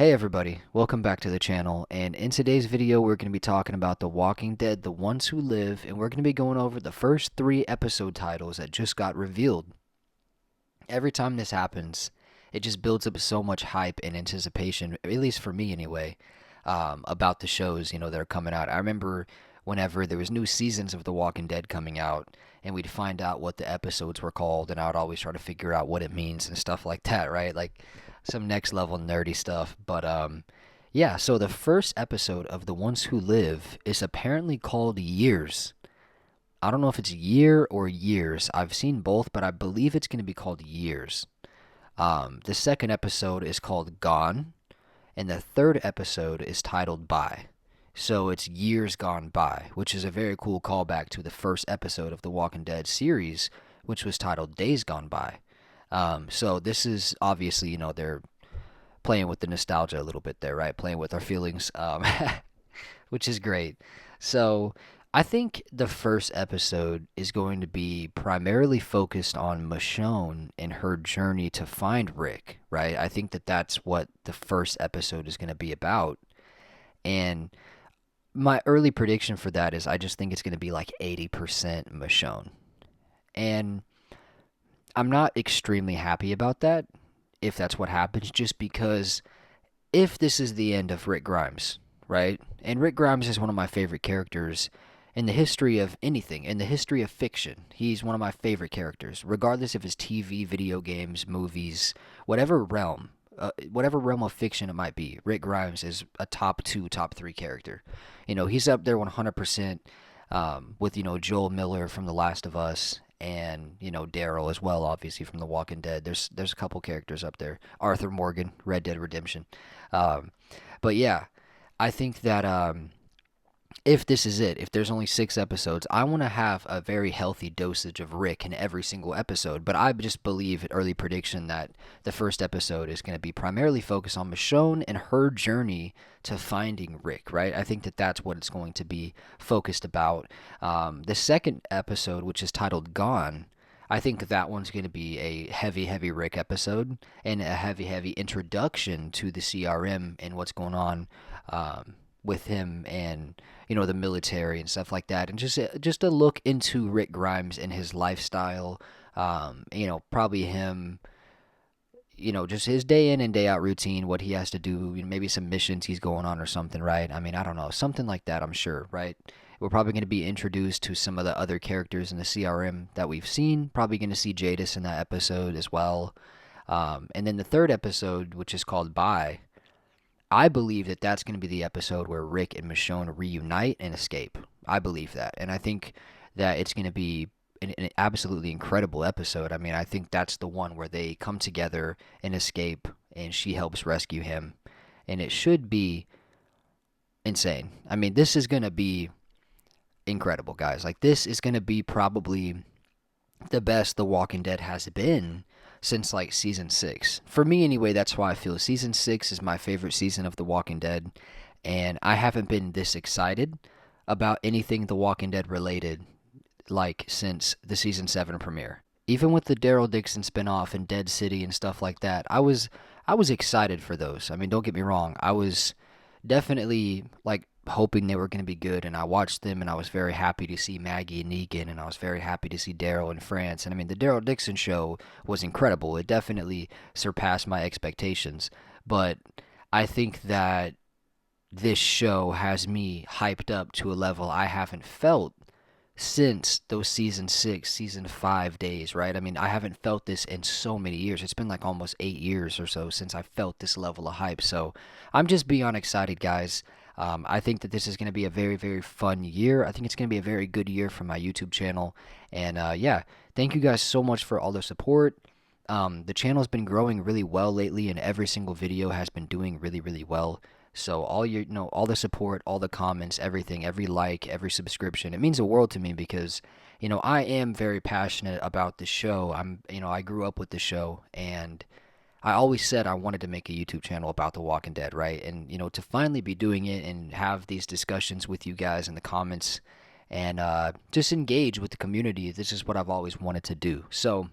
Hey everybody, welcome back to the channel, and in today's video we're going to be talking about The Walking Dead, The Ones Who Live, and we're going to be going over the first 3 episode titles that just got revealed. Every time this happens, it just builds up so much hype and anticipation, at least for me anyway, about the shows, that are coming out. I remember whenever there was new seasons of The Walking Dead coming out, and we'd find out what the episodes were called, and I would always try to figure out what it means and stuff like that, right? Like some next level nerdy stuff. But yeah. So the first episode of The Ones Who Live is apparently called Years. I don't know if it's Year or Years. I've seen both, but I believe it's going to be called Years. The second episode is called Gone, and the third episode is titled By. So it's Years Gone By, which is a very cool callback to the first episode of the Walking Dead series, which was titled Days Gone By. So this is obviously, they're playing with the nostalgia a little bit there, right? Playing with our feelings, which is great. So I think the first episode is going to be primarily focused on Michonne and her journey to find Rick, right? I think that that's what the first episode is going to be about. And my early prediction for that is I just think it's going to be like 80% Michonne. And I'm not extremely happy about that if that's what happens, just because if this is the end of Rick Grimes, right? And Rick Grimes is one of my favorite characters in the history of anything, in the history of fiction. He's one of my favorite characters, regardless if it's TV, video games, movies, whatever realm of fiction it might be. Rick Grimes is a top 2, top 3 character. He's up there 100% with, Joel Miller from The Last of Us, and Daryl as well, obviously from The Walking Dead. There's a couple characters up there. Arthur Morgan, Red Dead Redemption. Um, but yeah, I think that if this is it, if there's only 6 episodes, I want to have a very healthy dosage of Rick in every single episode. But I just believe, early prediction, that the first episode is going to be primarily focused on Michonne and her journey to finding Rick, right? I think that that's what it's going to be focused about. The second episode, which is titled Gone, I think that one's going to be a heavy, heavy Rick episode and a heavy, heavy introduction to the CRM and what's going on with him and the military and stuff like that, and just a look into Rick Grimes and his lifestyle. Probably him. Just his day in and day out routine, what he has to do, maybe some missions he's going on or something, right? I mean, I don't know, something like that, I'm sure, right? We're probably going to be introduced to some of the other characters in the CRM that we've seen. Probably going to see Jadis in that episode as well. And then the third episode, which is called Bye, I believe that that's going to be the episode where Rick and Michonne reunite and escape. I believe that. And I think that it's going to be an absolutely incredible episode. I mean, I think that's the one where they come together and escape, and she helps rescue him. And it should be insane. I mean, this is going to be incredible, guys. Like, this is going to be probably the best The Walking Dead has been since like season 6. For me anyway, that's why I feel season 6 is my favorite season of The Walking Dead, and I haven't been this excited about anything The Walking Dead related like since the season 7 premiere. Even with the Daryl Dixon spinoff and Dead City and stuff like that, I was excited for those. I mean, don't get me wrong. I was definitely like hoping they were going to be good, and I watched them, and I was very happy to see Maggie and Negan, and I was very happy to see Daryl and France. And I mean, the Daryl Dixon show was incredible. It definitely surpassed my expectations. But I think that this show has me hyped up to a level I haven't felt since those season 6, season 5 days, right? I mean, I haven't felt this in so many years. It's been like almost 8 years or so since I felt this level of hype. So I'm just beyond excited, guys. I think that this is going to be a very, very fun year. I think it's going to be a very good year for my YouTube channel. And yeah, thank you guys so much for all the support. The channel's been growing really well lately, and every single video has been doing really, really well. So all the support, all the comments, everything, every like, every subscription, it means the world to me because, I am very passionate about the show. I grew up with the show, and I always said I wanted to make a YouTube channel about The Walking Dead, right? And, to finally be doing it and have these discussions with you guys in the comments and just engage with the community, this is what I've always wanted to do. So,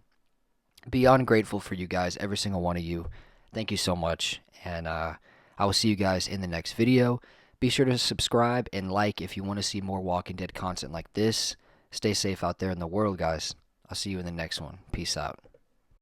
beyond grateful for you guys, every single one of you. Thank you so much. And I will see you guys in the next video. Be sure to subscribe and like if you want to see more Walking Dead content like this. Stay safe out there in the world, guys. I'll see you in the next one. Peace out.